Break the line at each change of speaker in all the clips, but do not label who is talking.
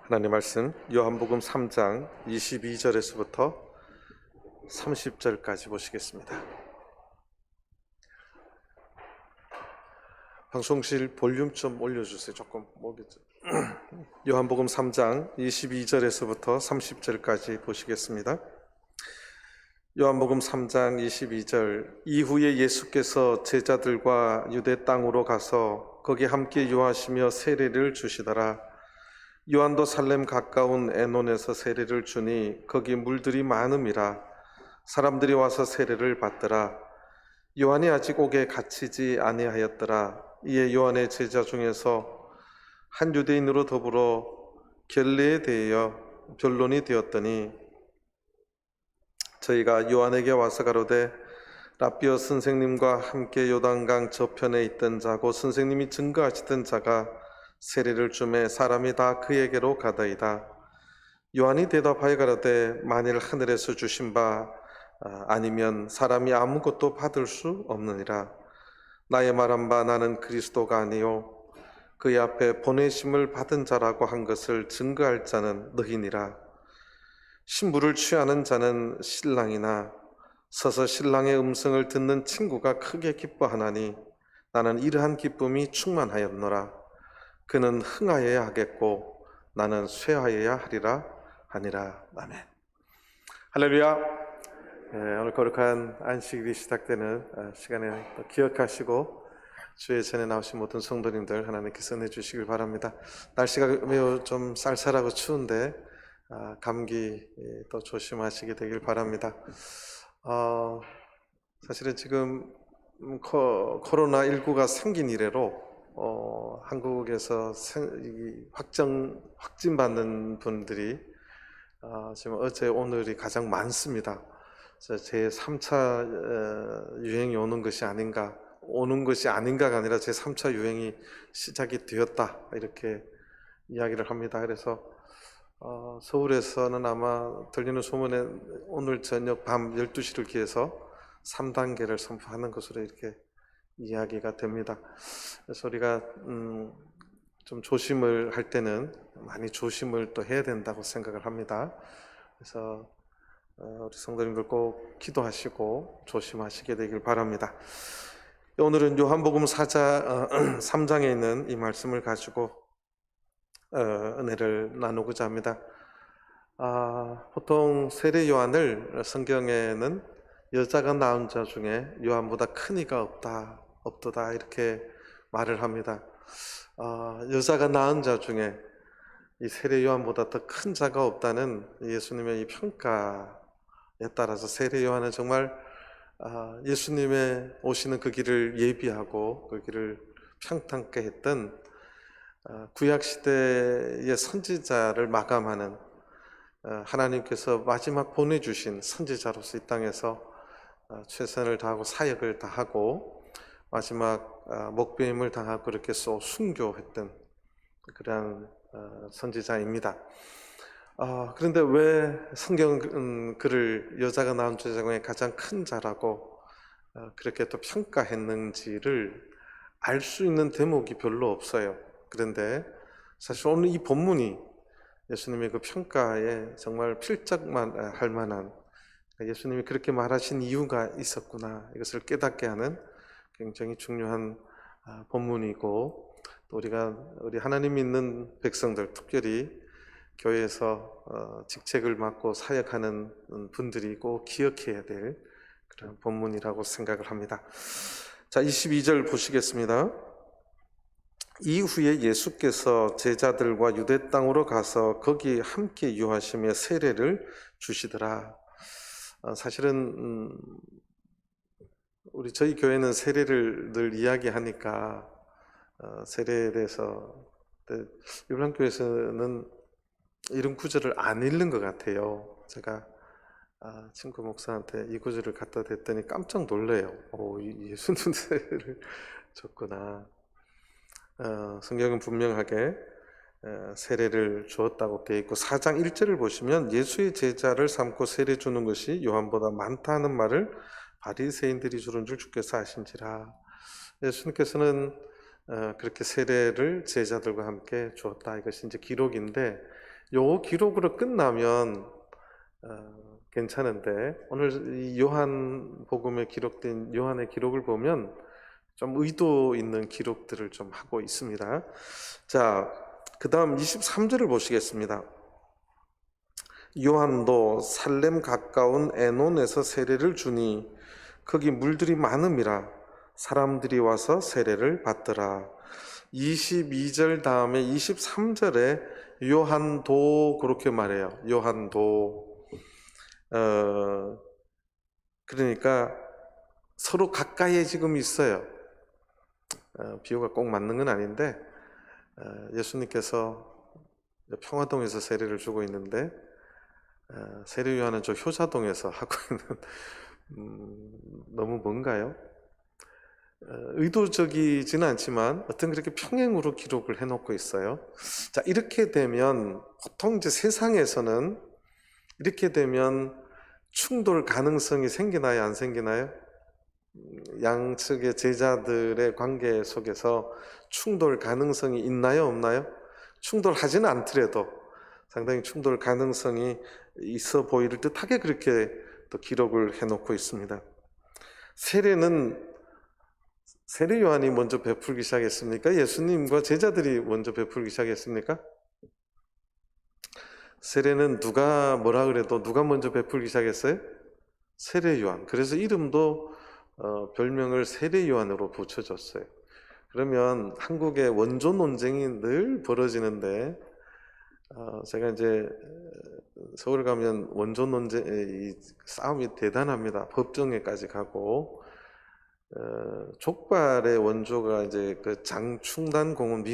하나님 말씀 요한복음 3장 22절에서부터 30절까지 보시겠습니다. 방송실 볼륨 좀 올려주세요. 조금 모르겠죠. 요한복음 3장 22절에서부터 30절까지 보시겠습니다. 요한복음 3장 22절. 이후에 예수께서 제자들과 유대 땅으로 가서 거기 함께 유하시며 세례를 주시더라. 요한도 살렘 가까운 에논에서 세례를 주니 거기 물들이 많음이라 사람들이 와서 세례를 받더라. 요한이 아직 옥에 갇히지 아니하였더라. 이에 요한의 제자 중에서 한 유대인으로 더불어 결례에 대하여 변론이 되었더니 저희가 요한에게 와서 가로되 라삐어 선생님과 함께 요단강 저편에 있던 자고 선생님이 증거하시던 자가 세례를 주매 사람이 다 그에게로 가더이다. 요한이 대답하여 가로되 만일 하늘에서 주신 바 아니면 사람이 아무것도 받을 수 없느니라. 나의 말한 바 나는 그리스도가 아니요 그의 앞에 보내심을 받은 자라고 한 것을 증거할 자는 너희니라. 신부를 취하는 자는 신랑이나 서서 신랑의 음성을 듣는 친구가 크게 기뻐하나니 나는 이러한 기쁨이 충만하였노라. 그는 흥하여야 하겠고 나는 쇠하여야 하리라 하니라. 아멘. 할렐루야. 오늘 거룩한 안식일이 시작되는 시간에 또 기억하시고 주의 전에 나오신 모든 성도님들 하나님께서 내주시길 바랍니다. 날씨가 매우 좀 쌀쌀하고 추운데 감기 또 조심하시게 되길 바랍니다. 사실은 지금 코로나19가 생긴 이래로 한국에서 확진받는 분들이 지금 어제 오늘이 가장 많습니다. 제 3차 유행이 오는 것이 아닌가가 아니라 제 3차 유행이 시작이 되었다 이렇게 이야기를 합니다. 그래서 서울에서는 아마 들리는 소문에 오늘 저녁 밤 12시를 기해서 3단계를 선포하는 것으로 이렇게 이야기가 됩니다. 그래서 우리가 좀 조심을 할 때는 많이 조심을 또 해야 된다고 생각을 합니다. 그래서 우리 성도님들 꼭 기도하시고 조심하시게 되길 바랍니다. 오늘은 요한복음 3장에 있는 이 말씀을 가지고 은혜를 나누고자 합니다. 보통 세례 요한을 성경에는 여자가 낳은 자 중에 요한보다 큰 이가 없도다 이렇게 말을 합니다. 여자가 낳은 자 중에 이 세례 요한보다 더 큰 자가 없다는 예수님의 이 평가에 따라서 세례 요한은 정말 예수님의 오시는 그 길을 예비하고 그 길을 평탄케 했던 구약 시대의 선지자를 마감하는 하나님께서 마지막 보내주신 선지자로서 이 땅에서 최선을 다하고 사역을 다하고 마지막 목배임을 당하고 그렇게 순교했던 그런 선지자입니다. 그런데 왜 성경은 그를 여자가 낳은 자 중에 가장 큰 자라고 그렇게 또 평가했는지를 알 수 있는 대목이 별로 없어요. 그런데 사실 오늘 이 본문이 예수님의 그 평가에 정말 필적만 할 만한 예수님이 그렇게 말하신 이유가 있었구나 이것을 깨닫게 하는 굉장히 중요한 본문이고 또 우리 하나님 믿는 백성들 특별히 교회에서 직책을 맡고 사역하는 분들이 꼭 기억해야 될 그런 본문이라고 생각을 합니다. 자, 22절 보시겠습니다. 이후에 예수께서 제자들과 유대 땅으로 가서 거기 함께 유하시며 세례를 주시더라. 사실은 저희 교회는 세례를 늘 이야기하니까 세례에 대해서 일반교회에서는 이런 구절을 안 읽는 것 같아요. 제가 친구 목사한테 이 구절을 갖다 댔더니 깜짝 놀래요. 예수님 세례를 줬구나. 성경은 분명하게 세례를 주었다고 되어 있고 4장 1절을 보시면 예수의 제자를 삼고 세례 주는 것이 요한보다 많다는 말을 바리새인들이 주는 줄 주께서 아신지라. 예수님께서는 그렇게 세례를 제자들과 함께 주었다. 이것이 이제 기록인데 요 기록으로 끝나면 괜찮은데 오늘 이 요한복음에 기록된 요한의 기록을 보면 좀 의도 있는 기록들을 좀 하고 있습니다. 자, 그 다음 23절을 보시겠습니다. 요한도 살렘 가까운 에논에서 세례를 주니 거기 물들이 많음이라 사람들이 와서 세례를 받더라. 22절 다음에 23절에 요한도 그렇게 말해요. 요한도. 그러니까 서로 가까이에 지금 있어요. 비유가 꼭 맞는 건 아닌데 예수님께서 평화동에서 세례를 주고 있는데 세례 요한은 저 효자동에서 하고 있는 너무 뭔가요? 의도적이지는 않지만 어떤 그렇게 평행으로 기록을 해놓고 있어요. 자, 이렇게 되면 보통 이제 세상에서는 이렇게 되면 충돌 가능성이 생기나요, 안 생기나요? 양측의 제자들의 관계 속에서 충돌 가능성이 있나요, 없나요? 충돌하지는 않더라도 상당히 충돌 가능성이 있어 보이를 듯하게 그렇게 또 기록을 해놓고 있습니다. 세례는 세례 요한이 먼저 베풀기 시작했습니까? 예수님과 제자들이 먼저 베풀기 시작했습니까? 세례는 누가 뭐라 그래도 누가 먼저 베풀기 시작했어요? 세례 요한. 그래서 이름도 별명을 세례 요한으로 붙여줬어요. 그러면 한국의 원조 논쟁이 늘 벌어지는데 제가 이제 서울 가면 원조 논쟁 이 싸움이 대단합니다. 법정에까지 가고 족발의 원조가 이제 그 장충단 공원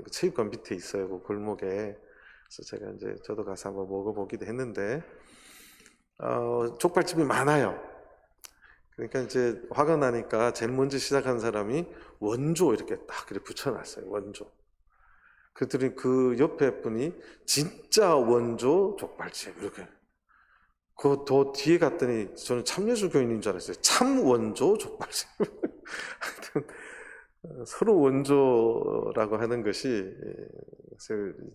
체육관 밑에 있어요. 그 골목에. 그래서 제가 이제 저도 가서 한번 먹어보기도 했는데 족발집이 많아요. 그러니까 이제 화가 나니까 제일 먼저 시작한 사람이 원조 이렇게 딱 그렇게 붙여놨어요. 원조. 그랬더니 그 옆에 분이 진짜 원조 족발집 이렇게. 그 더 뒤에 갔더니 저는 참예수 교인인 줄 알았어요. 참 원조 족발집. 하여튼 서로 원조라고 하는 것이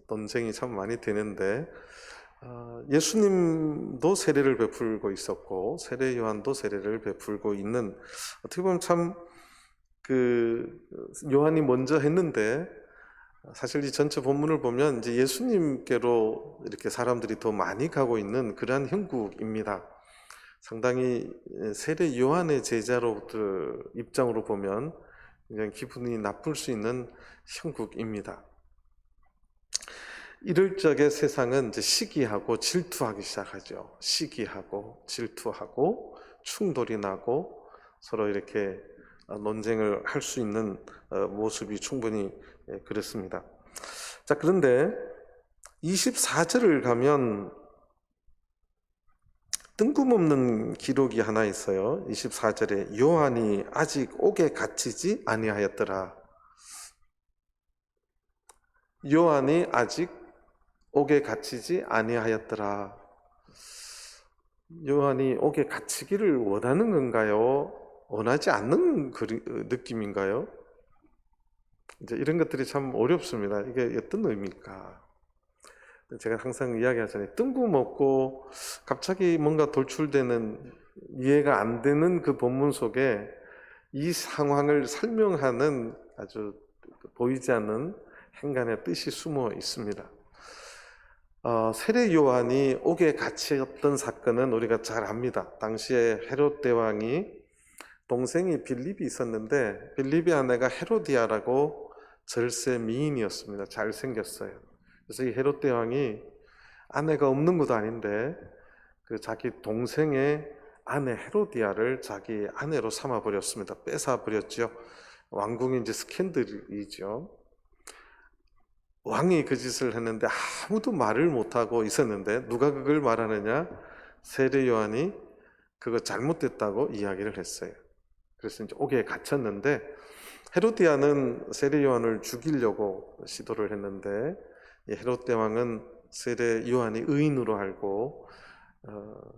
논쟁이 참 많이 되는데 예수님도 세례를 베풀고 있었고 세례 요한도 세례를 베풀고 있는 어떻게 보면 참 그 요한이 먼저 했는데 사실 이 전체 본문을 보면 이제 예수님께로 이렇게 사람들이 더 많이 가고 있는 그러한 형국입니다. 상당히 세례 요한의 제자로부터 입장으로 보면 굉장히 기분이 나쁠 수 있는 형국입니다. 이럴 적에 세상은 이제 시기하고 질투하기 시작하죠. 시기하고 질투하고 충돌이 나고 서로 이렇게 논쟁을 할 수 있는 모습이 충분히 그렇습니다. 자, 그런데 24절을 가면 뜬금없는 기록이 하나 있어요. 24절에 요한이 아직 옥에 갇히지 아니하였더라. 요한이 아직 옥에 갇히지 아니하였더라. 요한이 옥에 갇히기를 원하는 건가요? 원하지 않는 느낌인가요? 이제 이런 것들이 참 어렵습니다. 이게 어떤 의미일까? 제가 항상 이야기하잖아요. 뜬금없고 갑자기 뭔가 돌출되는 이해가 안 되는 그 본문 속에 이 상황을 설명하는 아주 보이지 않는 행간의 뜻이 숨어 있습니다. 세례 요한이 옥에 갇혔던 사건은 우리가 잘 압니다. 당시에 헤롯 대왕이 동생이 빌립이 있었는데 빌립의 아내가 헤로디아라고 절세 미인이었습니다. 잘생겼어요. 그래서 이 헤롯 대왕이 아내가 없는 것도 아닌데 그 자기 동생의 아내 헤로디아를 자기 아내로 삼아 버렸습니다. 뺏어 버렸죠. 왕궁이 이제 스캔들이죠. 왕이 그 짓을 했는데 아무도 말을 못하고 있었는데 누가 그걸 말하느냐? 세례 요한이 그거 잘못됐다고 이야기를 했어요. 그래서 이제 옥에 갇혔는데 헤로디아는 세례 요한을 죽이려고 시도를 했는데 헤롯 대왕은 세례 요한이 의인으로 알고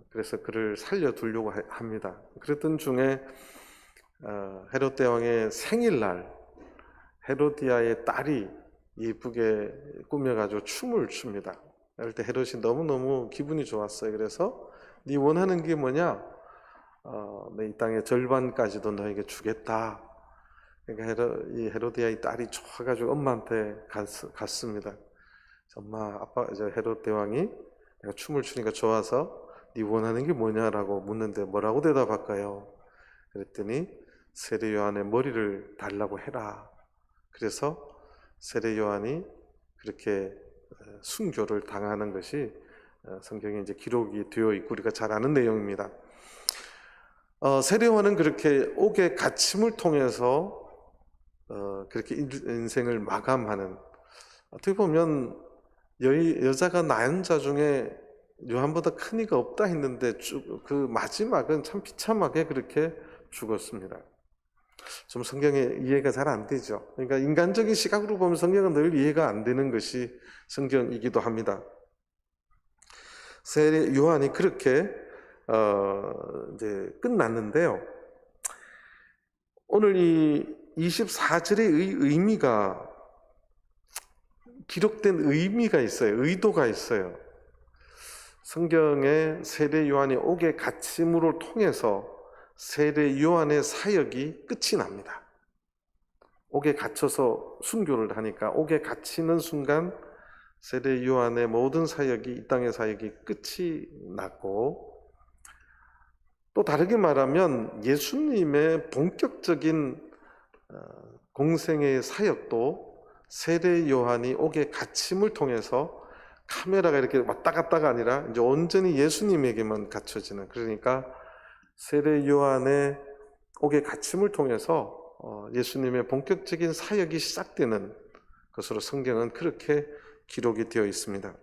그래서 그를 살려두려고 합니다. 그랬던 중에 헤롯 대왕의 생일날 헤로디아의 딸이 예쁘게 꾸며가지고 춤을 춥니다. 그럴 때 헤롯이 너무너무 기분이 좋았어요. 그래서 네 원하는 게 뭐냐? 내 이 땅의 절반까지도 너에게 주겠다. 그러니까 이 헤로디아의 딸이 좋아가지고 엄마한테 갔습니다. 엄마, 아빠, 헤롯 대왕이 내가 춤을 추니까 좋아서 네 원하는 게 뭐냐라고 묻는데 뭐라고 대답할까요? 그랬더니 세례 요한의 머리를 달라고 해라. 그래서 세례 요한이 그렇게 순교를 당하는 것이 성경에 이제 기록이 되어 있고 우리가 잘 아는 내용입니다. 세례 요한은 그렇게 옥의 갇힘을 통해서 그렇게 인생을 마감하는, 어떻게 보면 여자가 낳은 자 중에 요한보다 큰 이가 없다 했는데 그 마지막은 참 비참하게 그렇게 죽었습니다. 좀 성경에 이해가 잘 안 되죠. 그러니까 인간적인 시각으로 보면 성경은 늘 이해가 안 되는 것이 성경이기도 합니다. 세례 요한이 그렇게 이제 끝났는데요. 오늘 이 24절의 의미가, 기록된 의미가 있어요. 의도가 있어요. 성경에 세례 요한이 옥에 갇힘으로 통해서 세례 요한의 사역이 끝이 납니다. 옥에 갇혀서 순교를 하니까 옥에 갇히는 순간 세례 요한의 모든 사역이, 이 땅의 사역이 끝이 났고, 또 다르게 말하면 예수님의 본격적인 공생의 사역도 세례 요한이 옥에 갇힘을 통해서, 카메라가 이렇게 왔다 갔다가 아니라 이제 온전히 예수님에게만 갇혀지는, 그러니까 세례 요한의 옥에 갇힘을 통해서 예수님의 본격적인 사역이 시작되는 것으로 성경은 그렇게 기록이 되어 있습니다.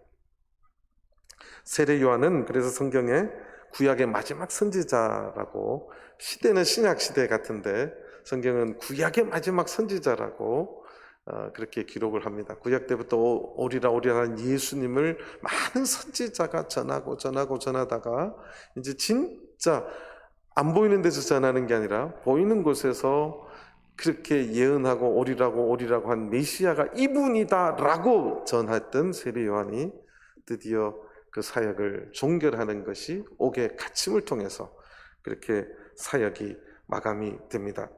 세례 요한은 그래서 성경에 구약의 마지막 선지자라고, 시대는 신약 시대 같은데 성경은 구약의 마지막 선지자라고 그렇게 기록을 합니다. 구약 때부터 오리라 오리라는 예수님을 많은 선지자가 전하다가 이제 진짜 안 보이는 데서 전하는 게 아니라 보이는 곳에서 그렇게 예언하고 오리라고 한 메시아가 이분이다라고 전했던 세례 요한이 드디어 그 사역을 종결하는 것이 옥의 갇힘을 통해서 그렇게 사역이 마감이 됩니다.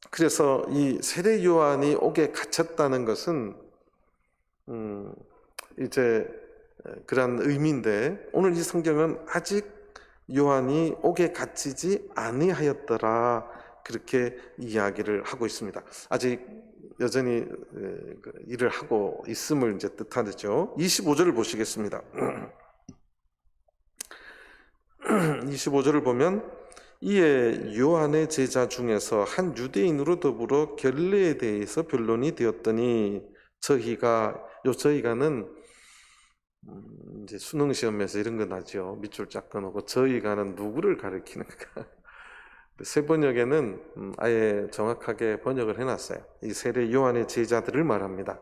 그래서 이 세례 요한이 옥에 갇혔다는 것은 이제 그런 의미인데, 오늘 이 성경은 아직 요한이 옥에 갇히지 아니하였더라 그렇게 이야기를 하고 있습니다. 아직 여전히 일을 하고 있음을 이제 뜻하죠. 25절을 보시겠습니다. 25절을 보면 이에 요한의 제자 중에서 한 유대인으로 더불어 결례에 대해서 변론이 되었더니, 저희가는 이제 수능 시험에서 이런 거 나죠. 밑줄 쫙 끊고 저희가는 누구를 가리키는가. 세번역에는 아예 정확하게 번역을 해놨어요. 이 세례 요한의 제자들을 말합니다.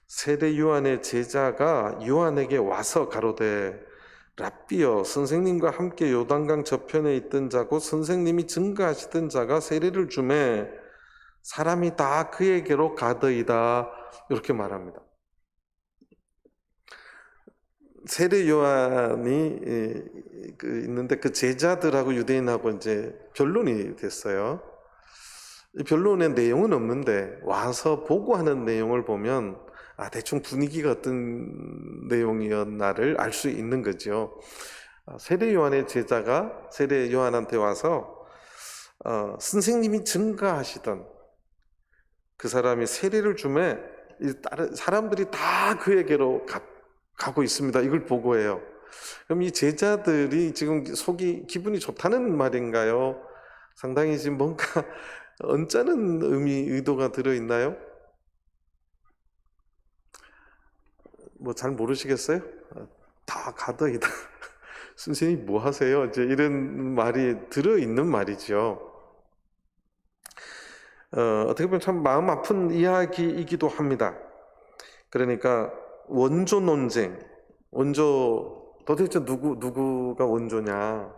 세례 요한의 제자가 요한에게 와서 가로되, 랍비여, 선생님과 함께 요단강 저편에 있던 자고 선생님이 증거하시던 자가 세례를 주매 사람이 다 그에게로 가더이다, 이렇게 말합니다. 세례 요한이 있는데 그 제자들하고 유대인하고 이제 변론이 됐어요. 이 변론의 내용은 없는데 와서 보고하는 내용을 보면 대충 분위기가 어떤 내용이었나를 알 수 있는 거죠. 세례 요한의 제자가 세례 요한한테 와서 선생님이 증거하시던 그 사람이 세례를 주매 다른 사람들이 다 그에게로 가고 있습니다. 이걸 보고해요. 그럼 이 제자들이 지금 속이 기분이 좋다는 말인가요? 상당히 지금 뭔가 언짢은 의도가 들어있나요? 뭐 잘 모르시겠어요? 다 가더이다. 선생님 뭐 하세요? 이제 이런 말이 들어있는 말이죠. 어떻게 보면 참 마음 아픈 이야기이기도 합니다. 그러니까 원조 논쟁, 도대체 누구가 원조냐?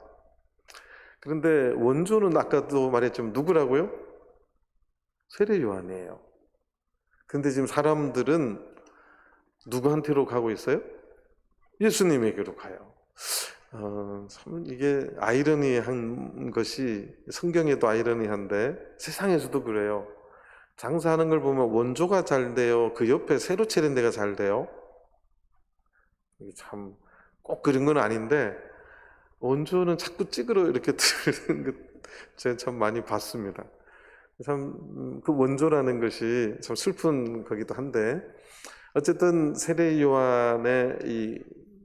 그런데 원조는 아까도 말했지만 누구라고요? 세례 요한이에요. 근데 지금 사람들은 누구한테로 가고 있어요? 예수님에게로 가요. 참 이게 아이러니한 것이, 성경에도 아이러니한데 세상에서도 그래요. 장사하는 걸 보면 원조가 잘 돼요? 그 옆에 새로 차린 데가 잘 돼요? 이게 참 꼭 그런 건 아닌데, 원조는 자꾸 찍으러 이렇게 들는 것 제가 참 많이 봤습니다. 참 그 원조라는 것이 참 슬픈 거기도 한데, 어쨌든 세례 요한의 이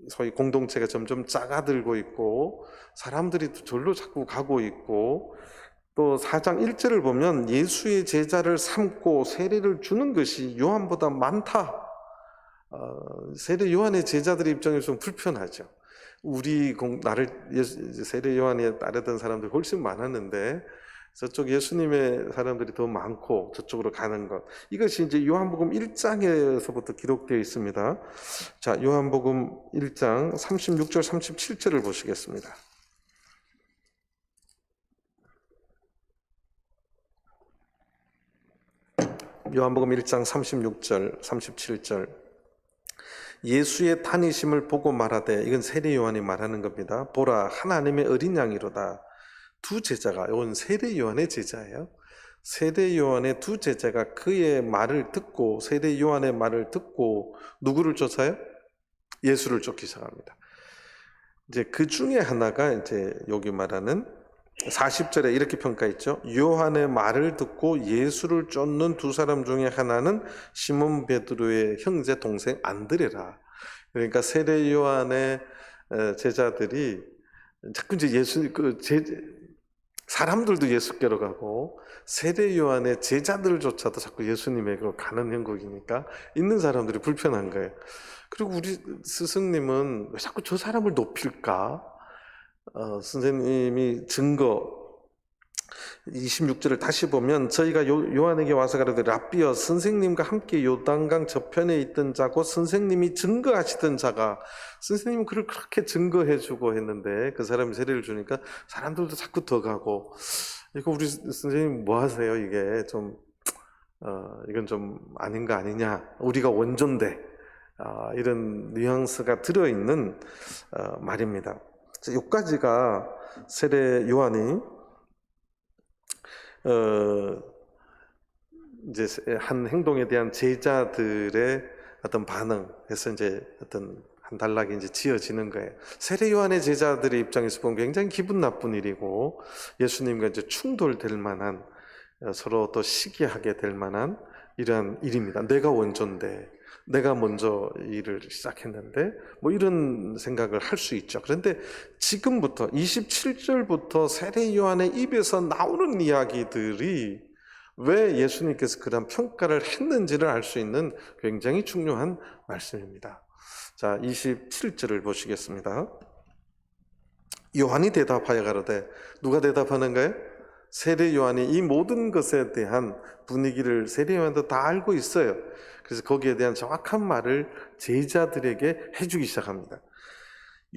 소위 공동체가 점점 작아들고 있고 사람들이 절로 자꾸 가고 있고, 또 4장 1절을 보면 예수의 제자를 삼고 세례를 주는 것이 요한보다 많다. 세례 요한의 제자들의 입장에서 좀 불편하죠. 나를 세례 요한에 따르던 사람들이 훨씬 많았는데 저쪽 예수님의 사람들이 더 많고 저쪽으로 가는 것, 이것이 이제 요한복음 1장에서부터 기록되어 있습니다. 자, 요한복음 1장 36절 37절을 보시겠습니다. 요한복음 1장 36절 37절. 예수의 다니심을 보고 말하되, 이건 세례 요한이 말하는 겁니다. 보라, 하나님의 어린 양이로다. 두 제자가, 이건 세례 요한의 제자예요. 세례 요한의 두 제자가 그의 말을 듣고, 세례 요한의 말을 듣고 누구를 쫓아요? 예수를 쫓기 시작합니다. 이제 그 중에 하나가 이제 여기 말하는 40절에 이렇게 평가했죠. 요한의 말을 듣고 예수를 쫓는 두 사람 중에 하나는 시몬 베드로의 형제 동생 안드레라. 그러니까 세례 요한의 제자들이 자꾸 이제 사람들도 예수께로 가고 세례 요한의 제자들조차도 자꾸 예수님에게로 가는 형국이니까 있는 사람들이 불편한 거예요. 그리고 우리 스승님은 왜 자꾸 저 사람을 높일까? 선생님이 증거 26절을 다시 보면, 저희가 요한에게 와서 가로되 랍비여, 선생님과 함께 요단강 저편에 있던 자고 선생님이 증거하시던 자가, 선생님은 그를 그렇게 증거해주고 했는데 그 사람이 세례를 주니까 사람들도 자꾸 더 가고, 이거 우리 선생님 뭐 하세요? 이게 좀 이건 좀 아닌 거 아니냐, 우리가 원조인데, 이런 뉘앙스가 들어있는 말입니다. 여기까지가 세례 요한이 이제 한 행동에 대한 제자들의 어떤 반응에서 이제 어떤 한 단락이 이제 지어지는 거예요. 세례 요한의 제자들의 입장에서 보면 굉장히 기분 나쁜 일이고, 예수님과 이제 충돌될 만한, 서로 또 시기하게 될 만한 이러한 일입니다. 내가 원조인데, 내가 먼저 일을 시작했는데, 뭐 이런 생각을 할 수 있죠. 그런데 지금부터 27절부터 세례 요한의 입에서 나오는 이야기들이 왜 예수님께서 그런 평가를 했는지를 알 수 있는 굉장히 중요한 말씀입니다. 자, 27절을 보시겠습니다. 요한이 대답하여 가로되, 누가 대답하는가요? 세례 요한이 이 모든 것에 대한 분위기를 세례 요한도 다 알고 있어요. 그래서 거기에 대한 정확한 말을 제자들에게 해주기 시작합니다.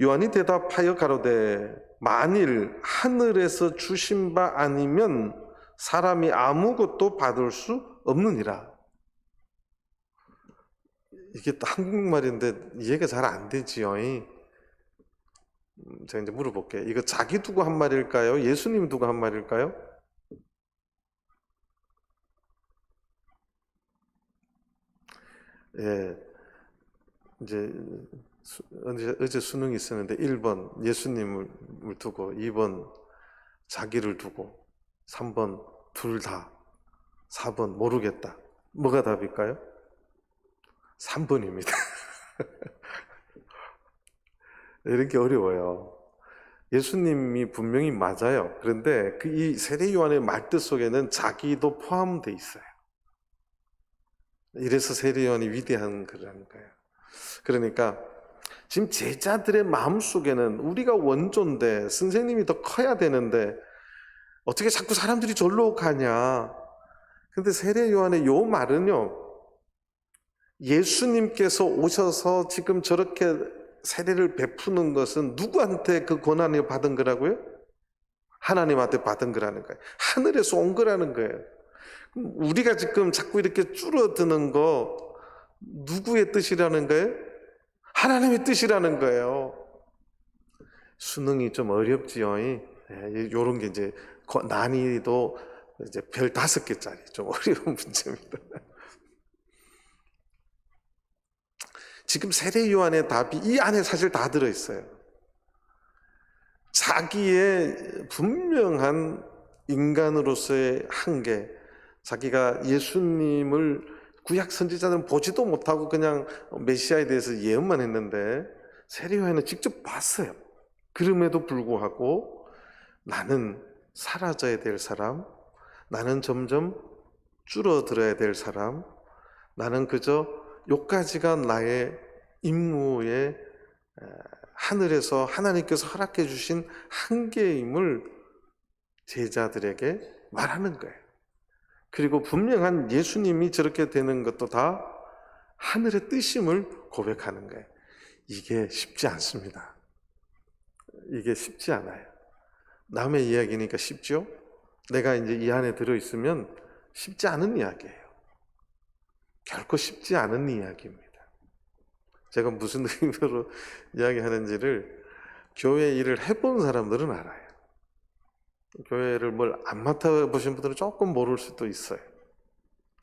요한이 대답하여 가로되, 만일 하늘에서 주신 바 아니면 사람이 아무것도 받을 수 없느니라. 이게 또 한국말인데 이해가 잘 안 되지요. 제가 이제 물어볼게요. 이거 자기 두고 한 말일까요? 예수님 두고 한 말일까요? 예, 이제 어제 수능이 있었는데 1번 예수님을 두고, 2번 자기를 두고, 3번 둘 다, 4번 모르겠다. 뭐가 답일까요? 3번입니다. 이런 게 어려워요. 예수님이 분명히 맞아요. 그런데 이 세례 요한의 말뜻 속에는 자기도 포함되어 있어요. 이래서 세례 요한이 위대한 거라는 거예요. 그러니까 지금 제자들의 마음속에는 우리가 원조인데 선생님이 더 커야 되는데 어떻게 자꾸 사람들이 절로 가냐. 근데 세례 요한의 요 말은요, 예수님께서 오셔서 지금 저렇게 세례를 베푸는 것은 누구한테 그 권한을 받은 거라고요? 하나님한테 받은 거라는 거예요. 하늘에서 온 거라는 거예요. 우리가 지금 자꾸 이렇게 줄어드는 거 누구의 뜻이라는 거예요? 하나님의 뜻이라는 거예요. 수능이 좀 어렵지요. 이런 게 이제 난이도 이제 별 5개짜리 좀 어려운 문제입니다. 지금 세례 요한의 답이 이 안에 사실 다 들어있어요. 자기의 분명한 인간으로서의 한계, 자기가 예수님을 구약 선지자는 보지도 못하고 그냥 메시아에 대해서 예언만 했는데 세례 요한은 직접 봤어요. 그럼에도 불구하고 나는 사라져야 될 사람, 나는 점점 줄어들어야 될 사람, 나는 그저 요까지가 나의 임무의 하늘에서 하나님께서 허락해 주신 한계임을 제자들에게 말하는 거예요. 그리고 분명한 예수님이 저렇게 되는 것도 다 하늘의 뜻임을 고백하는 거예요. 이게 쉽지 않습니다. 이게 쉽지 않아요. 남의 이야기니까 쉽죠? 내가 이제 이 안에 들어있으면 쉽지 않은 이야기예요. 결코 쉽지 않은 이야기입니다. 제가 무슨 의미로 이야기하는지를 교회 일을 해본 사람들은 알아요. 교회를 뭘 안 맡아보신 분들은 조금 모를 수도 있어요.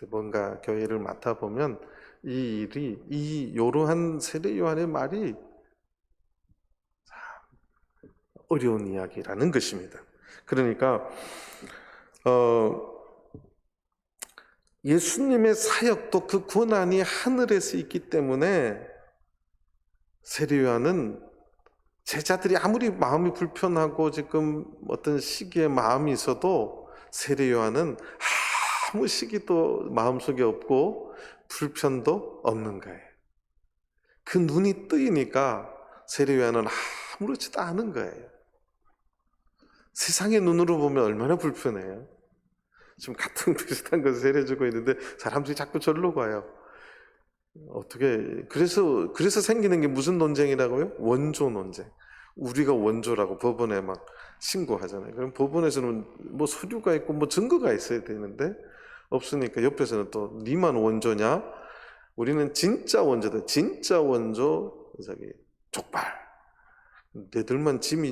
뭔가 교회 일을 맡아보면 이 일이 요러한 세례 요한의 말이 어려운 이야기라는 것입니다. 그러니까 예수님의 사역도 그 권한이 하늘에서 있기 때문에 세례 요한은 제자들이 아무리 마음이 불편하고 지금 어떤 시기에 마음이 있어도 세례 요한은 아무 시기도 마음속에 없고 불편도 없는 거예요. 그 눈이 뜨이니까 세례 요한은 아무렇지도 않은 거예요. 세상의 눈으로 보면 얼마나 불편해요. 지금 같은 비슷한 것을 세례주고 있는데 사람들이 자꾸 절로 가요. 어떻게 그래서 생기는 게 무슨 논쟁이라고요? 원조 논쟁. 우리가 원조라고 법원에 막 신고하잖아요. 그럼 법원에서는 뭐 서류가 있고 뭐 증거가 있어야 되는데 없으니까 옆에서는 또 니만 원조냐? 우리는 진짜 원조다. 진짜 원조 저기 족발. 너희들만 진짜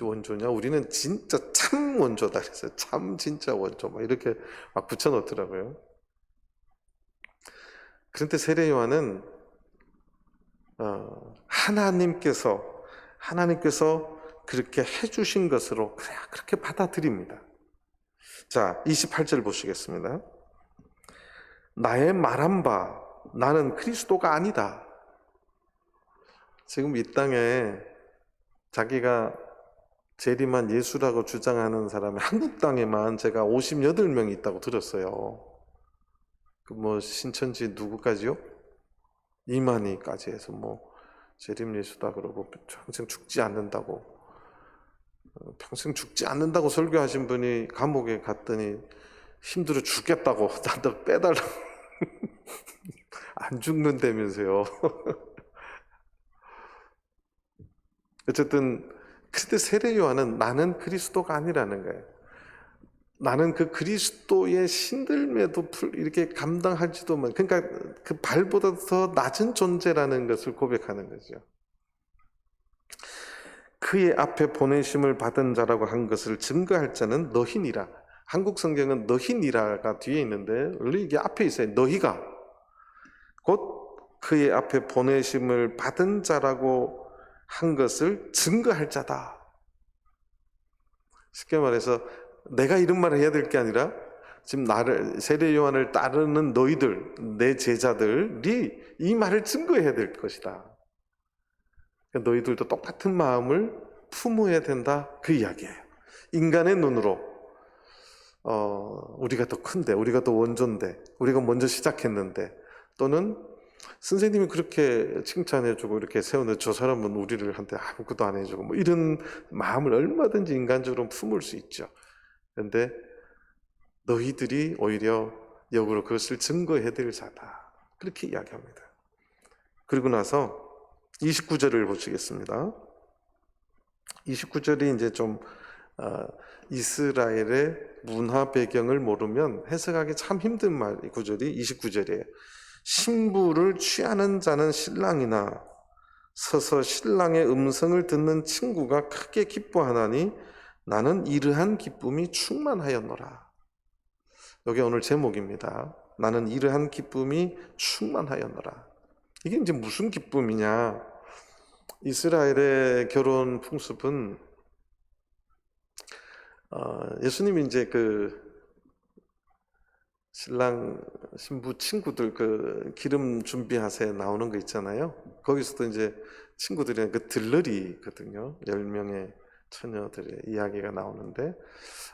원조냐? 우리는 진짜 참 원조다. 그래서 참 진짜 원조 막 이렇게 막 붙여놓더라고요. 그런데 세례 요한은 하나님께서 그렇게 해주신 것으로 그렇게 받아들입니다. 자, 28절 보시겠습니다. 나의 말한 바 나는 그리스도가 아니다. 지금 이 땅에 자기가 재림한 예수라고 주장하는 사람이 한국 땅에만 제가 58명이 있다고 들었어요. 뭐 신천지 누구까지요? 이만희까지 해서 뭐 재림 예수다 그러고 평생 죽지 않는다고 설교하신 분이 감옥에 갔더니 힘들어 죽겠다고 나도 빼달라고 안 죽는다면서요. 어쨌든 그때 세례 요한은 나는 그리스도가 아니라는 거예요. 나는 그 그리스도의 신들매도 이렇게 감당하지도 못, 그러니까 그 발보다 더 낮은 존재라는 것을 고백하는 거죠. 그의 앞에 보내심을 받은 자라고 한 것을 증거할 자는 너희니라. 한국 성경은 너희니라가 뒤에 있는데 원래 이게 앞에 있어요. 너희가 곧 그의 앞에 보내심을 받은 자라고 한 것을 증거할 자다. 쉽게 말해서 내가 이런 말을 해야 될 게 아니라 지금 세례 요한을 따르는 너희들, 내 제자들이 이 말을 증거해야 될 것이다. 그러니까 너희들도 똑같은 마음을 품어야 된다. 그 이야기예요. 인간의 눈으로 우리가 더 큰데, 우리가 더 원조인데, 우리가 먼저 시작했는데, 또는 선생님이 그렇게 칭찬해주고 이렇게 세우는데 저 사람은 우리를 한테 아무것도 안 해주고 뭐 이런 마음을 얼마든지 인간적으로 품을 수 있죠. 그런데 너희들이 오히려 역으로 그것을 증거해야 될 자다. 그렇게 이야기합니다. 그리고 나서 29절을 보시겠습니다. 29절이 이제 좀 이스라엘의 문화 배경을 모르면 해석하기 참 힘든 구절이 29절이에요. 신부를 취하는 자는 신랑이나 서서 신랑의 음성을 듣는 친구가 크게 기뻐하나니 나는 이러한 기쁨이 충만하였노라. 이게 오늘 제목입니다. 나는 이러한 기쁨이 충만하였노라. 이게 이제 무슨 기쁨이냐? 이스라엘의 결혼 풍습은 예수님이 이제 그 신랑 신부 친구들 그 기름 준비하세 나오는 거 있잖아요. 거기서도 이제 친구들이랑 그 들러리거든요. 10명의 처녀들의 이야기가 나오는데,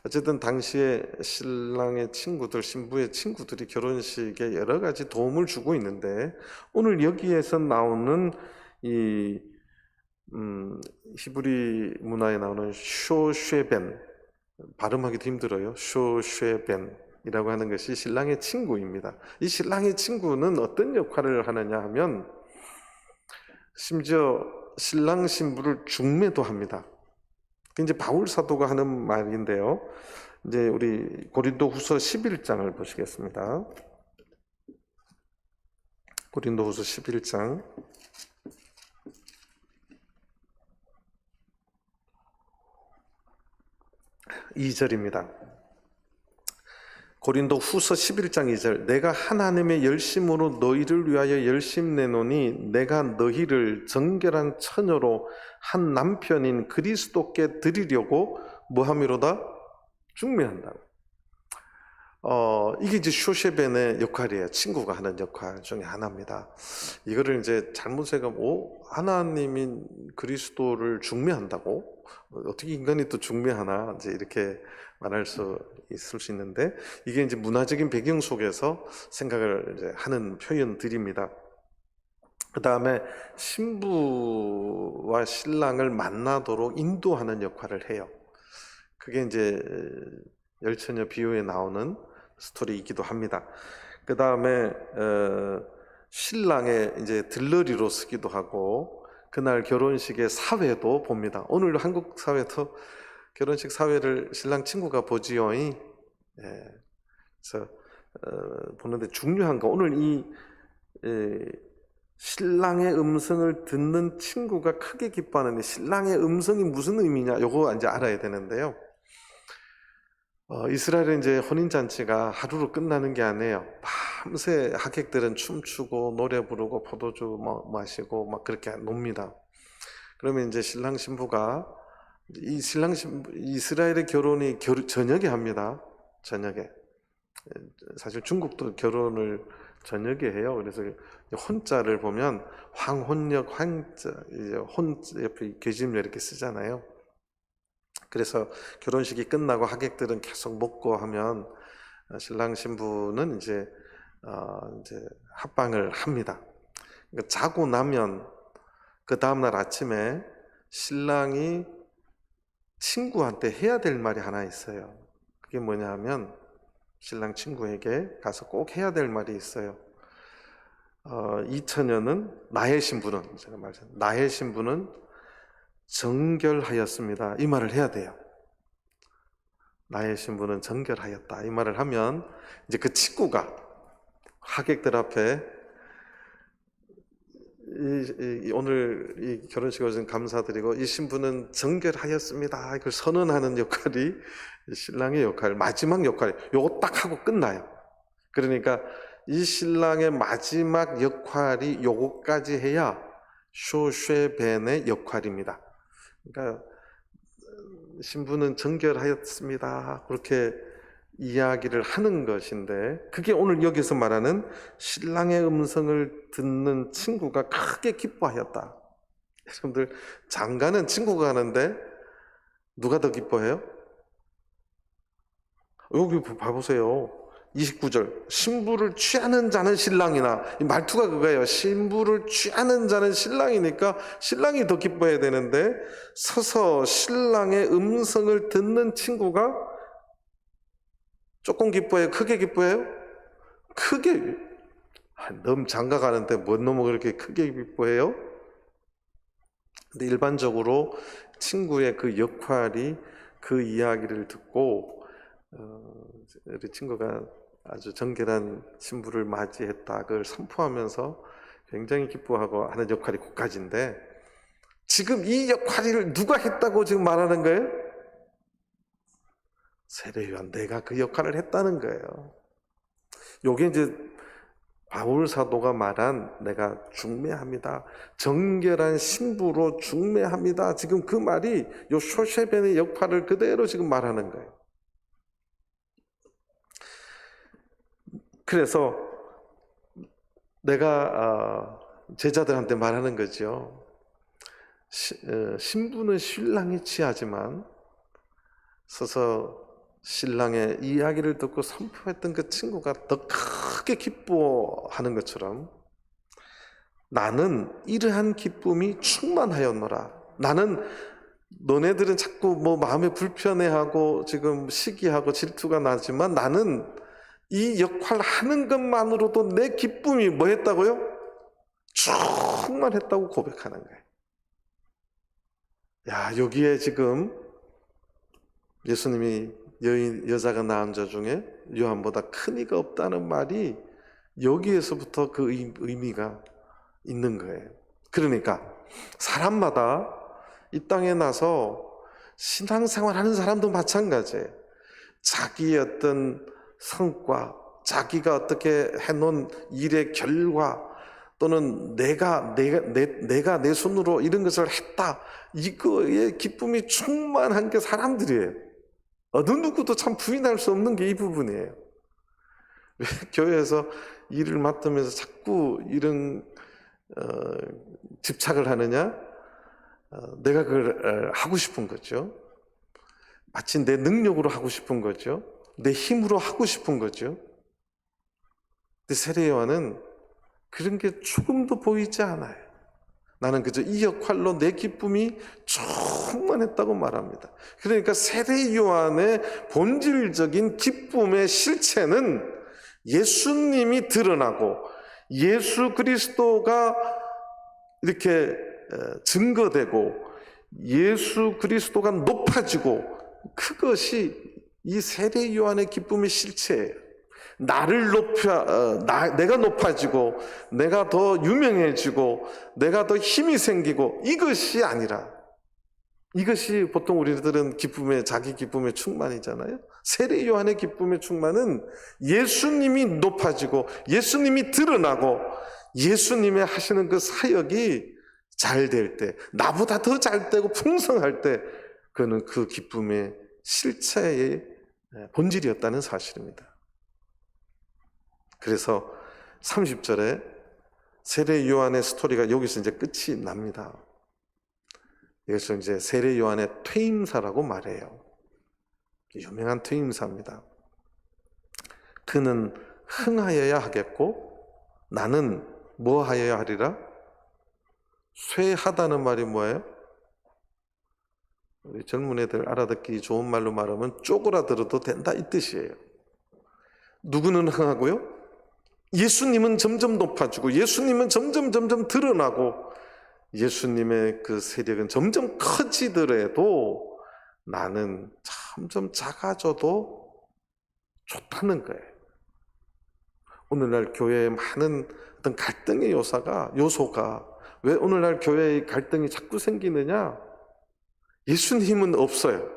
어쨌든 당시에 신랑의 친구들, 신부의 친구들이 결혼식에 여러 가지 도움을 주고 있는데, 오늘 여기에서 나오는 이 히브리 문화에 나오는 쇼쉐벤, 발음하기도 힘들어요. 쇼쉐벤이라고 하는 것이 신랑의 친구입니다. 이 신랑의 친구는 어떤 역할을 하느냐 하면, 심지어 신랑 신부를 중매도 합니다. 이제 바울 사도가 하는 말인데요. 이제 우리 고린도후서 11장을 보시겠습니다. 고린도후서 11장 2절입니다. 고린도후서 11장 2절, 내가 하나님의 열심으로 너희를 위하여 열심 내노니 내가 너희를 정결한 처녀로 한 남편인 그리스도께 드리려고 뭐함이로다? 중매한다. 이게 이제 쇼쉐벤의 역할이에요. 친구가 하는 역할 중에 하나입니다. 이거를 이제 잘못 생각하면, 하나님인 그리스도를 중매한다고? 어떻게 인간이 또 중매하나? 이제 이렇게 말할 수 있을 수 있는데, 이게 이제 문화적인 배경 속에서 생각을 이제 하는 표현들입니다. 그 다음에 신부와 신랑을 만나도록 인도하는 역할을 해요. 그게 이제 열처녀 비유에 나오는 스토리이기도 합니다. 그 다음에 신랑의 이제 들러리로 쓰기도 하고, 그날 결혼식의 사회도 봅니다. 오늘 한국 사회도 결혼식 사회를 신랑 친구가 보지요. 그래서 보는데 중요한 거, 오늘 이 신랑의 음성을 듣는 친구가 크게 기뻐하는데, 신랑의 음성이 무슨 의미냐? 요거 이제 알아야 되는데요. 이스라엘은 이제 혼인잔치가 하루로 끝나는 게 아니에요. 밤새 하객들은 춤추고 노래 부르고 포도주 마시고 막 그렇게 놉니다. 그러면 이제 신랑 신부가, 이스라엘의 결혼이 저녁에 합니다. 저녁에. 사실 중국도 결혼을 저녁에 해요. 그래서 혼자를 보면 황혼역, 황자, 이제 혼 옆에 계집녀 이렇게 쓰잖아요. 그래서 결혼식이 끝나고 하객들은 계속 먹고 하면 신랑 신부는 이제 합방을 합니다. 그러니까 자고 나면 그 다음날 아침에 신랑이 친구한테 해야 될 말이 하나 있어요. 그게 뭐냐 하면, 신랑 친구에게 가서 꼭 해야 될 말이 있어요. 이 처녀는, 나의 신부는, 제가 말했잖아요. 나의 신부는 정결하였습니다. 이 말을 해야 돼요. 나의 신부는 정결하였다. 이 말을 하면 이제 그 친구가 하객들 앞에 오늘 이 결혼식에 오신 감사드리고 이 신부는 정결하였습니다. 이걸 선언하는 역할이 신랑의 역할, 마지막 역할. 요거 딱 하고 끝나요. 그러니까 이 신랑의 마지막 역할이 요거까지 해야 쇼쉐벤의 역할입니다. 그러니까 신부는 정결하였습니다. 그렇게 이야기를 하는 것인데, 그게 오늘 여기서 말하는 신랑의 음성을 듣는 친구가 크게 기뻐하였다. 여러분들, 장가는 친구가 가는데 누가 더 기뻐해요? 여기 봐보세요. 29절, 신부를 취하는 자는 신랑이나, 이 말투가 그거예요. 신부를 취하는 자는 신랑이니까 신랑이 더 기뻐해야 되는데, 서서 신랑의 음성을 듣는 친구가 조금 기뻐해요? 크게 기뻐해요? 크게. 너무 장가 가는데 뭔 놈을 그렇게 크게 기뻐해요? 근데 일반적으로 친구의 그 역할이 그 이야기를 듣고 우리 친구가 아주 정결한 신부를 맞이했다, 그걸 선포하면서 굉장히 기뻐하고 하는 역할이 그까지인데, 지금 이 역할을 누가 했다고 지금 말하는 거예요? 세례요한, 내가 그 역할을 했다는 거예요. 요게 이제 바울 사도가 말한 내가 중매합니다, 정결한 신부로 중매합니다, 지금 그 말이 요 쇼쉐벤의 역할을 그대로 지금 말하는 거예요. 그래서 내가 제자들한테 말하는 거죠. 신부는 신랑이 취하지만 서서 신랑의 이야기를 듣고 선포했던 그 친구가 더 크게 기뻐하는 것처럼 나는 이러한 기쁨이 충만하였노라. 나는 너네들은 자꾸 뭐 마음에 불편해하고 지금 시기하고 질투가 나지만 나는 이 역할을 하는 것만으로도 내 기쁨이 뭐 했다고요? 충만했다고 고백하는 거예요. 야, 여기에 지금 예수님이 여자가 낳은 자 중에 요한보다 큰 이가 없다는 말이 여기에서부터 그 의미가 있는 거예요. 그러니까 사람마다 이 땅에 나서 신앙생활 하는 사람도 마찬가지예요. 자기의 어떤 성과, 자기가 어떻게 해놓은 일의 결과, 또는 내가 내 손으로 이런 것을 했다, 이거에 기쁨이 충만한 게 사람들이에요. 어느 누구도 참 부인할 수 없는 게 이 부분이에요. 왜 교회에서 일을 맡으면서 자꾸 이런 집착을 하느냐? 내가 그걸 하고 싶은 거죠. 마치 내 능력으로 하고 싶은 거죠. 내 힘으로 하고 싶은 거죠. 근데 세례 요한은 그런 게 조금도 보이지 않아요. 나는 그저 이 역할로 내 기쁨이 충만했다고 말합니다. 그러니까 세례 요한의 본질적인 기쁨의 실체는 예수님이 드러나고 예수 그리스도가 이렇게 증거되고 예수 그리스도가 높아지고, 그것이 이 세례 요한의 기쁨의 실체예요. 내가 높아지고 내가 더 유명해지고 내가 더 힘이 생기고, 이것이 아니라, 이것이 보통 우리들은 자기 기쁨의 충만이잖아요. 세례 요한의 기쁨의 충만은 예수님이 높아지고 예수님이 드러나고 예수님의 하시는 그 사역이 잘 될 때, 나보다 더 잘 되고 풍성할 때, 그는 그 기쁨의 실체의 본질이었다는 사실입니다. 그래서 30절에 세례 요한의 스토리가 여기서 이제 끝이 납니다. 여기서 이제 세례 요한의 퇴임사라고 말해요. 유명한 퇴임사입니다. 그는 흥하여야 하겠고 나는 뭐 하여야 하리라? 쇠하다는 말이 뭐예요? 우리 젊은 애들 알아듣기 좋은 말로 말하면 쪼그라들어도 된다, 이 뜻이에요. 누구는 흥하고요? 예수님은 점점 높아지고 예수님은 점점 드러나고 예수님의 그 세력은 점점 커지더라도 나는 점점 작아져도 좋다는 거예요. 오늘날 교회에 많은 어떤 갈등의 요소가 왜 오늘날 교회의 갈등이 자꾸 생기느냐? 예수님은 없어요.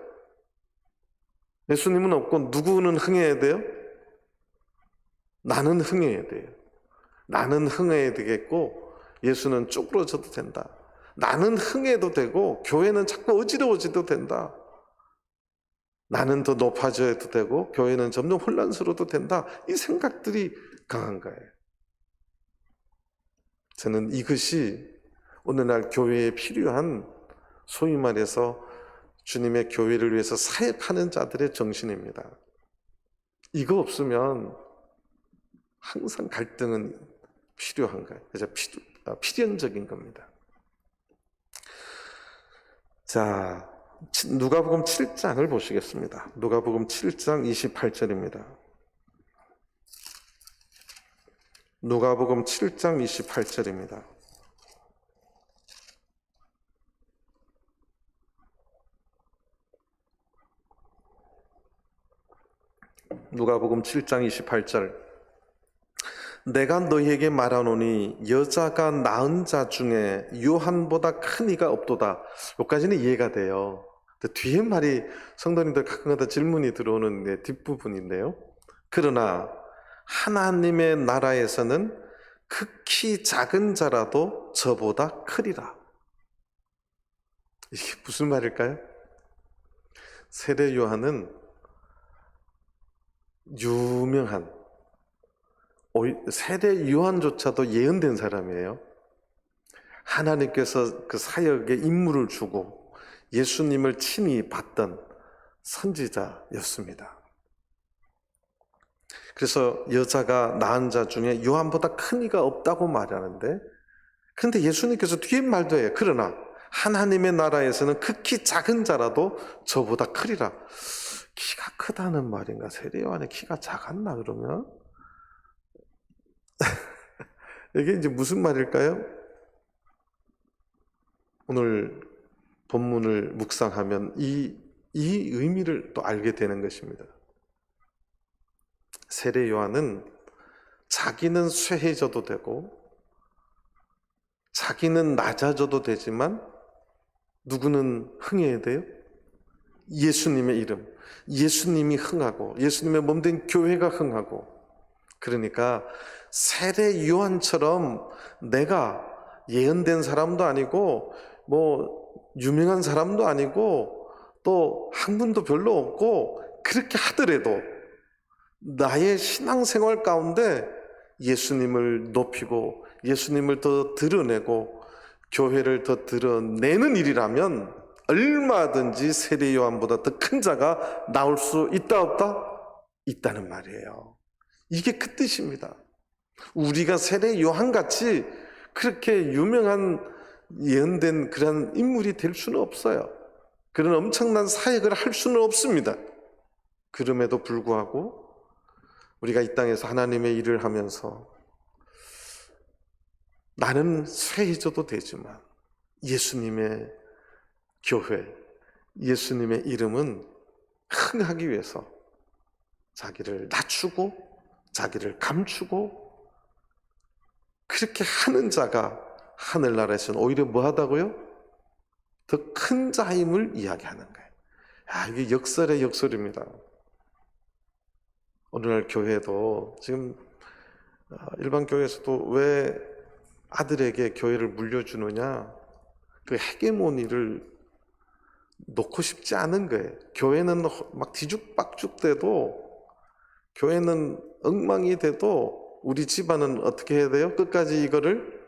예수님은 없고 누구는 흥해야 돼요? 나는 흥해야 돼요. 나는 흥해야 되겠고 예수는 쪼그러져도 된다. 나는 흥해도 되고 교회는 자꾸 어지러워져도 된다. 나는 더 높아져도 되고 교회는 점점 혼란스러워도 된다. 이 생각들이 강한 거예요. 저는 이것이 오늘날 교회에 필요한, 소위 말해서 주님의 교회를 위해서 사역하는 자들의 정신입니다. 이거 없으면 항상 갈등은 필요한 거예요. 그래서 필연적인 겁니다. 자, 누가복음 7장을 보시겠습니다. 누가복음 7장 28절입니다. 누가복음 7장 28절입니다. 누가복음 7장 28절. 내가 너희에게 말하노니 여자가 낳은 자 중에 요한보다 큰 이가 없도다. 여기까지는 이해가 돼요. 근데 뒤에 말이 성도님들 가끔가다 질문이 들어오는 뒷부분인데요. 그러나 하나님의 나라에서는 극히 작은 자라도 저보다 크리라. 이게 무슨 말일까요? 세례 요한은 유명한, 세례 요한조차도 예언된 사람이에요. 하나님께서 그 사역에 임무를 주고 예수님을 친히 봤던 선지자였습니다. 그래서 여자가 낳은 자 중에 요한보다 큰 이가 없다고 말하는데, 그런데 예수님께서 뒤에 말도 해요. 그러나 하나님의 나라에서는 극히 작은 자라도 저보다 크리라. 키가 크다는 말인가? 세례 요한의 키가 작았나 그러면? 이게 이제 무슨 말일까요? 오늘 본문을 묵상하면 이 의미를 또 알게 되는 것입니다. 세례 요한은 자기는 쇠해져도 되고 자기는 낮아져도 되지만 누구는 흥해야 돼요? 예수님의 이름, 예수님이 흥하고 예수님의 몸된 교회가 흥하고. 그러니까 세례 요한처럼 내가 예언된 사람도 아니고 유명한 사람도 아니고 또 학문도 별로 없고, 그렇게 하더라도 나의 신앙생활 가운데 예수님을 높이고 예수님을 더 드러내고 교회를 더 드러내는 일이라면 얼마든지 세례 요한보다 더 큰 자가 나올 수 있다 없다? 있다는 말이에요. 이게 그 뜻입니다. 우리가 세례 요한같이 그렇게 유명한 예언된 그런 인물이 될 수는 없어요. 그런 엄청난 사역을 할 수는 없습니다. 그럼에도 불구하고 우리가 이 땅에서 하나님의 일을 하면서 나는 쇠해져도 되지만 예수님의 교회, 예수님의 이름은 흥하기 위해서 자기를 낮추고 자기를 감추고 그렇게 하는 자가 하늘나라에서는 오히려 뭐 하다고요? 더 큰 자임을 이야기하는 거예요. 이게 역설의 역설입니다. 오늘날 교회도 지금 일반 교회에서도 왜 아들에게 교회를 물려주느냐, 그 헤게모니를 놓고 싶지 않은 거예요. 교회는 막 뒤죽박죽 돼도, 교회는 엉망이 돼도 우리 집안은 어떻게 해야 돼요? 끝까지 이거를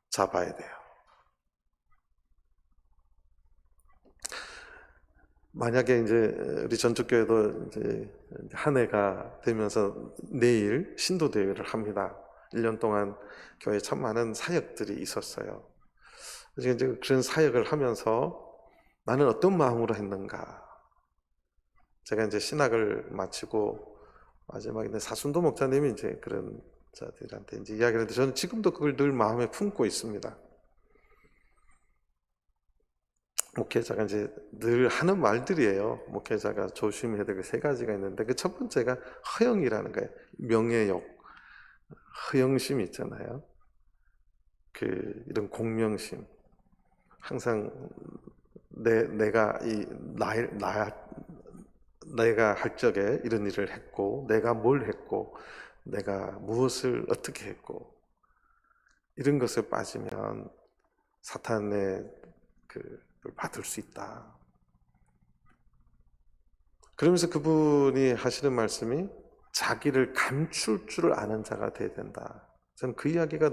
잡아야 돼요. 만약에 이제 우리 전축교회도 이제 한 해가 되면서 내일 신도대회를 합니다. 1년 동안 교회에 참 많은 사역들이 있었어요. 이제 그런 사역을 하면서 나는 어떤 마음으로 했는가? 제가 이제 신학을 마치고 마지막에 사순도 목사님이 이제 그런 자들한테 이제 이야기를 했는데, 저는 지금도 그걸 늘 마음에 품고 있습니다. 목회자가 이제 늘 하는 말들이에요. 목회자가 조심해야 될 게 세 가지가 있는데, 그 첫 번째가 허영이라는 거예요. 명예욕, 허영심 있잖아요. 이런 공명심. 항상 내가 할 적에 이런 일을 했고, 내가 뭘 했고, 내가 무엇을 어떻게 했고, 이런 것에 빠지면 사탄의 걸 받을 수 있다. 그러면서 그분이 하시는 말씀이 자기를 감출 줄 아는 자가 되어야 된다. 저는 그 이야기가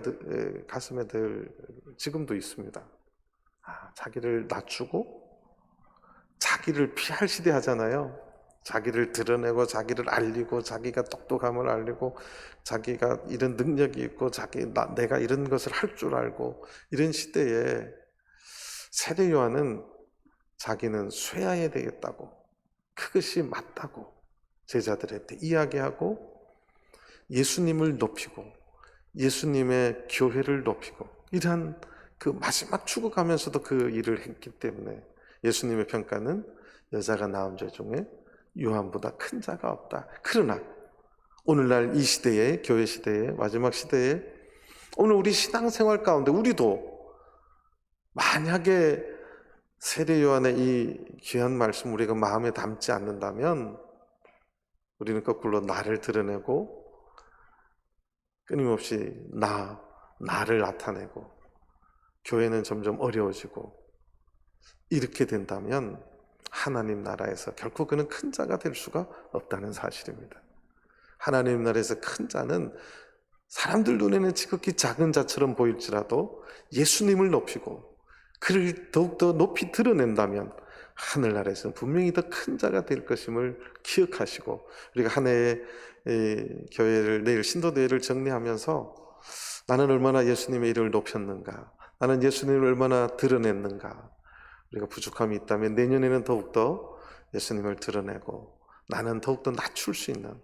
가슴에 늘 지금도 있습니다. 자기를 낮추고 자기를 피할 시대 하잖아요. 자기를 드러내고 자기를 알리고 자기가 똑똑함을 알리고 자기가 이런 능력이 있고 내가 이런 것을 할 줄 알고, 이런 시대에 세례 요한은 자기는 쇠해야 되겠다고, 그것이 맞다고 제자들한테 이야기하고 예수님을 높이고 예수님의 교회를 높이고, 이러한 그 마지막 죽어가면서도 그 일을 했기 때문에 예수님의 평가는 여자가 낳은 자 중에 요한보다 큰 자가 없다. 그러나 오늘날 이 시대에, 교회 시대에, 마지막 시대에, 오늘 우리 신앙생활 가운데 우리도 만약에 세례 요한의 이 귀한 말씀 우리가 마음에 담지 않는다면 우리는 거꾸로 나를 드러내고 끊임없이 나를 나타내고 교회는 점점 어려워지고 이렇게 된다면 하나님 나라에서 결코 그는 큰 자가 될 수가 없다는 사실입니다. 하나님 나라에서 큰 자는 사람들 눈에는 지극히 작은 자처럼 보일지라도 예수님을 높이고 그를 더욱더 높이 드러낸다면 하늘나라에서는 분명히 더 큰 자가 될 것임을 기억하시고, 우리가 한 해의 교회를, 내일 신도대회를 정리하면서 나는 얼마나 예수님의 이름을 높였는가, 나는 예수님을 얼마나 드러냈는가, 우리가 부족함이 있다면 내년에는 더욱더 예수님을 드러내고 나는 더욱더 낮출 수 있는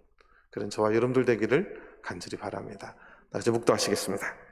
그런 저와 여러분들 되기를 간절히 바랍니다. 나 이제 묵도하시겠습니다.